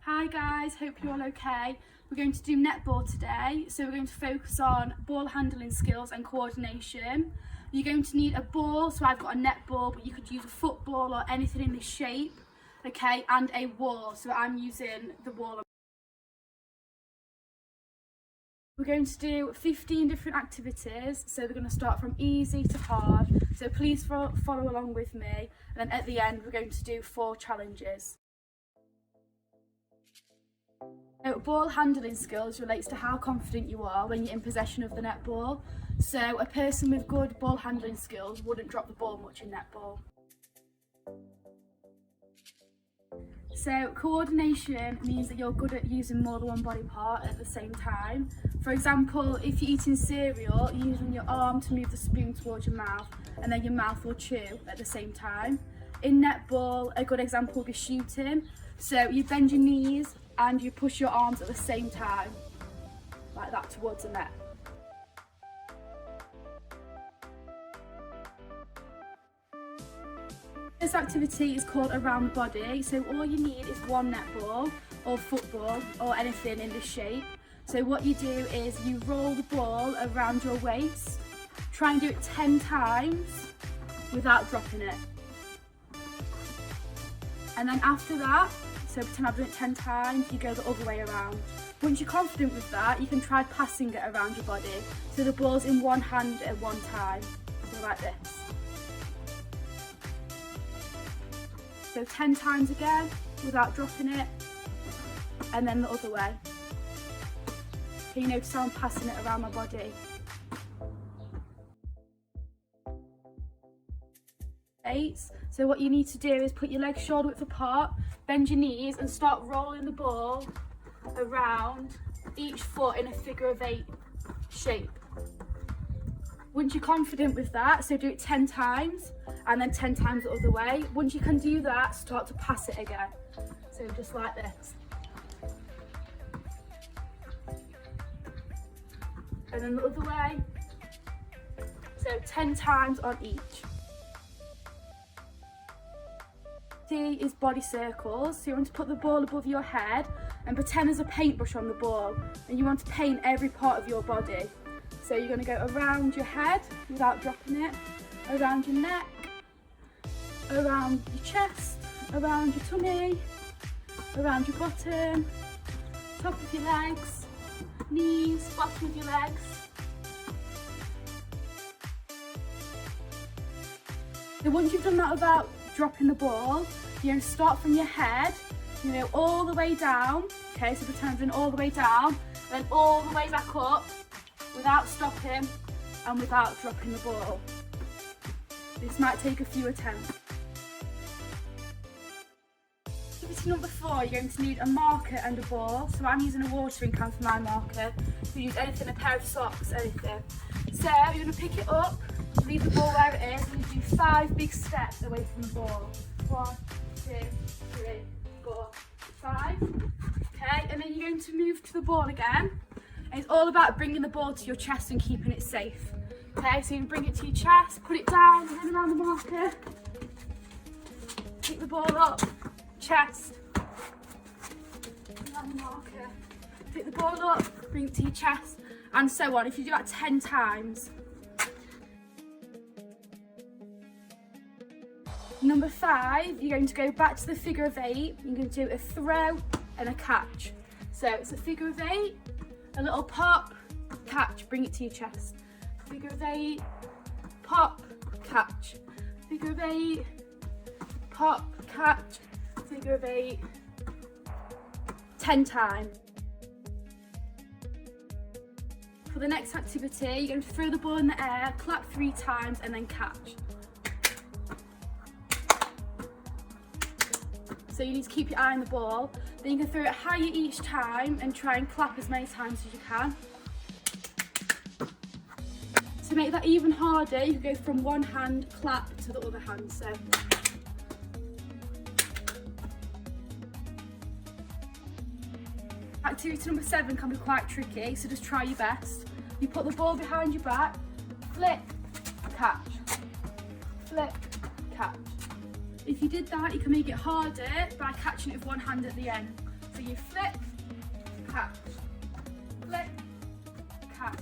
Hi guys, hope you're all okay. We're going to do netball today, so we're going to focus on ball handling skills and coordination. You're going to need a ball, so I've got a netball, but you could use a football or anything in this shape, okay, and a wall, so I'm using the wall. We're going to do 15 different activities, so we're going to start from easy to hard, so please follow along with me, and then at the end we're going to do 4 challenges. So ball handling skills relates to how confident you are when you're in possession of the netball. So a person with good ball handling skills wouldn't drop the ball much in netball. So coordination means that you're good at using more than one body part at the same time. For example, if you're eating cereal, you're using your arm to move the spoon towards your mouth, and then your mouth will chew at the same time. In netball, a good example would be shooting. So you bend your knees and you push your arms at the same time, like that, towards the net. This activity is called around the body, so all you need is one netball or football or anything in this shape. So what you do is you roll the ball around your waist, try and do it 10 times without dropping it. And then after that, so pretend I've done it 10 times, you go the other way around. Once you're confident with that, you can try passing it around your body. So the ball's in one hand at one time, so like this. So 10 times again, without dropping it, and then the other way. Can you notice how I'm passing it around my body? So what you need to do is put your legs shoulder width apart, bend your knees and start rolling the ball around each foot in a figure of 8 shape. Once you're confident with that, so do it 10 times and then 10 times the other way. Once you can do that, start to pass it again. So just like this. And then the other way. So 10 times on each. Is body circles, so you want to put the ball above your head and pretend there's a paintbrush on the ball, and you want to paint every part of your body. So you're going to go around your head without dropping it, around your neck, around your chest, around your tummy, around your bottom, top of your legs, knees, bottom of your legs. So once you've done that without dropping the ball, you're going to start from your head, all the way down, okay, so pretend I'm doing all the way down, then all the way back up, without stopping and without dropping the ball. This might take a few attempts. Activity number 4, you're going to need a marker and a ball, so I'm using a watering can for my marker. You can use anything, a pair of socks, anything. So you're going to pick it up, leave the ball where it is, and you do 5 big steps away from the ball. 1, 2, 3, 4, 5. Okay, and then you're going to move to the ball again. And it's all about bringing the ball to your chest and keeping it safe. Okay, so you can bring it to your chest, put it down, run around the marker. Pick the ball up, chest, around the marker. Pick the ball up, bring it to your chest, and so on. If you do that 10 times. Number 5, you're going to go back to the figure of 8. You're going to do a throw and a catch. So it's a figure of 8, a little pop, catch, bring it to your chest. Figure of 8, pop, catch. Figure of 8, pop, catch. Figure of 8, 10 times. For the next activity, you're going to throw the ball in the air, clap 3 times and then catch. So you need to keep your eye on the ball. Then you can throw it higher each time and try and clap as many times as you can. To make that even harder, you can go from one hand clap to the other hand. So activity number 7 can be quite tricky, so just try your best. You put the ball behind your back, flick, catch, flick, catch. If you did that, you can make it harder by catching it with one hand at the end. So you flip, catch, flip, catch.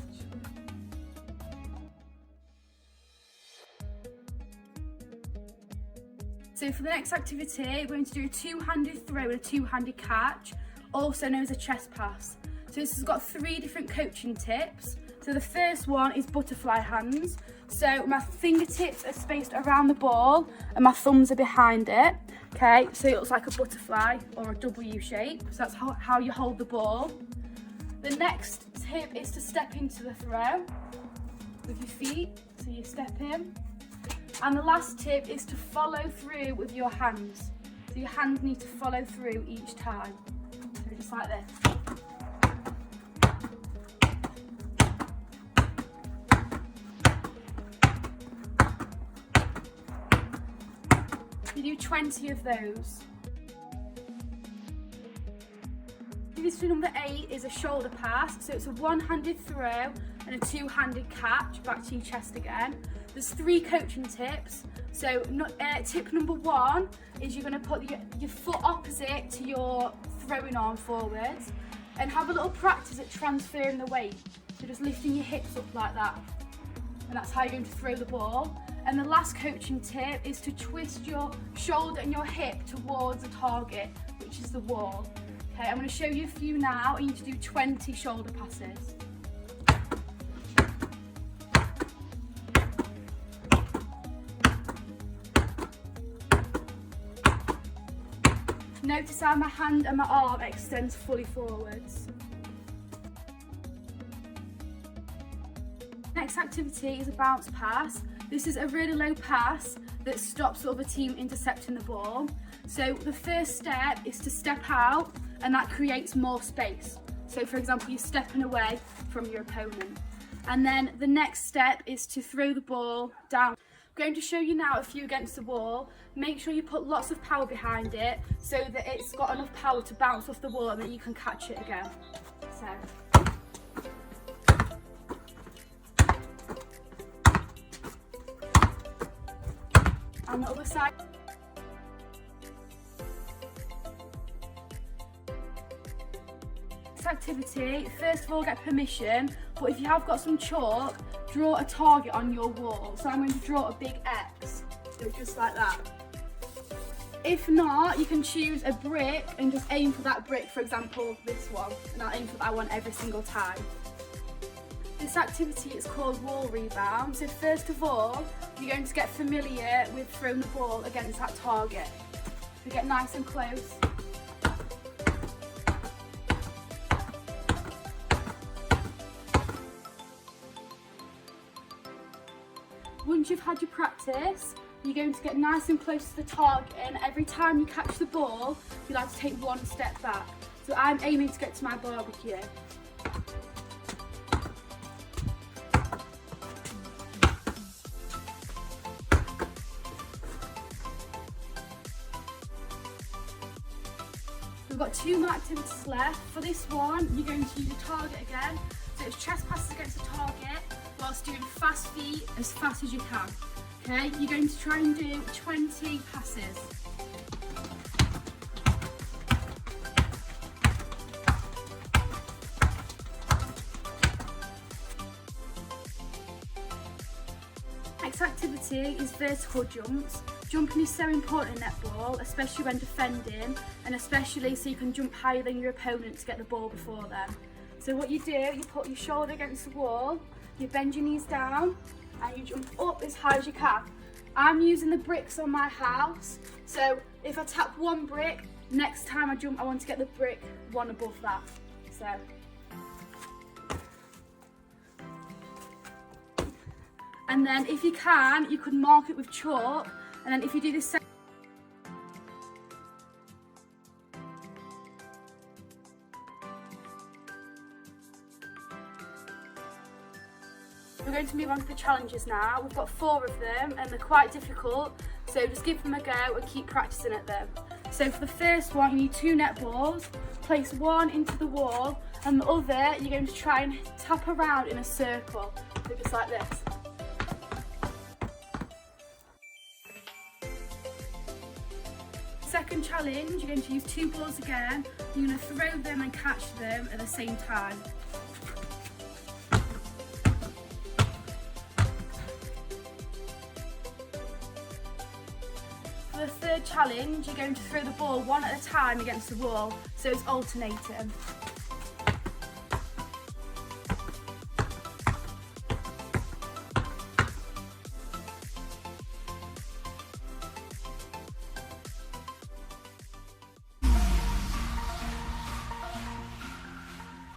So for the next activity, we're going to do a two-handed throw and a two-handed catch, also known as a chest pass. So this has got 3 different coaching tips. So the first one is butterfly hands. So my fingertips are spaced around the ball and my thumbs are behind it. Okay, so it looks like a butterfly or a W shape. So that's how you hold the ball. The next tip is to step into the throw with your feet. So you step in. And the last tip is to follow through with your hands. So your hands need to follow through each time. So just like this. You do 20 of those. Activity number 8 is a shoulder pass. So it's a one-handed throw and a two-handed catch back to your chest again. There's 3 coaching tips. So tip number 1 is you're going to put your foot opposite to your throwing arm forwards and have a little practice at transferring the weight. So just lifting your hips up like that. And that's how you're going to throw the ball. And the last coaching tip is to twist your shoulder and your hip towards the target, which is the wall. Okay, I'm going to show you a few now. You need to do 20 shoulder passes. Notice how my hand and my arm extends fully forwards. Next activity is a bounce pass. This is a really low pass that stops the other team intercepting the ball. So the first step is to step out and that creates more space. So for example, you're stepping away from your opponent. And then the next step is to throw the ball down. I'm going to show you now a few against the wall. Make sure you put lots of power behind it so that it's got enough power to bounce off the wall and that you can catch it again. So. On the other side. This activity, first of all get permission, but if you have got some chalk, draw a target on your wall. So I'm going to draw a big X, so just like that. If not, you can choose a brick and just aim for that brick, for example this one, and I'll aim for that one every single time. This activity is called wall rebound. So first of all, you're going to get familiar with throwing the ball against that target. So get nice and close. Once you've had your practice, you're going to get nice and close to the target, and every time you catch the ball, you'll have to take one step back. So I'm aiming to get to my barbecue. We've got 2 more activities left. For this one, you're going to use a target again. So it's chest passes against the target whilst doing fast feet as fast as you can. Okay, you're going to try and do 20 passes. Next activity is vertical jumps. Jumping is so important in netball, especially when defending, and especially so you can jump higher than your opponent to get the ball before them. So what you do, you put your shoulder against the wall, you bend your knees down, and you jump up as high as you can. I'm using the bricks on my house, so if I tap one brick, next time I jump I want to get the brick one above that. So. And then if you can, you could mark it with chalk, and then if you do the same, we're going to move on to the challenges now. We've got 4 of them and they're quite difficult, so just give them a go and keep practicing at them. So for the first one, you need 2 netballs, place one into the wall and the other you're going to try and tap around in a circle, so just like this. second challenge, you're going to use 2 balls again. You're going to throw them and catch them at the same time. For the third challenge, you're going to throw the ball one at a time against the wall, so it's alternating.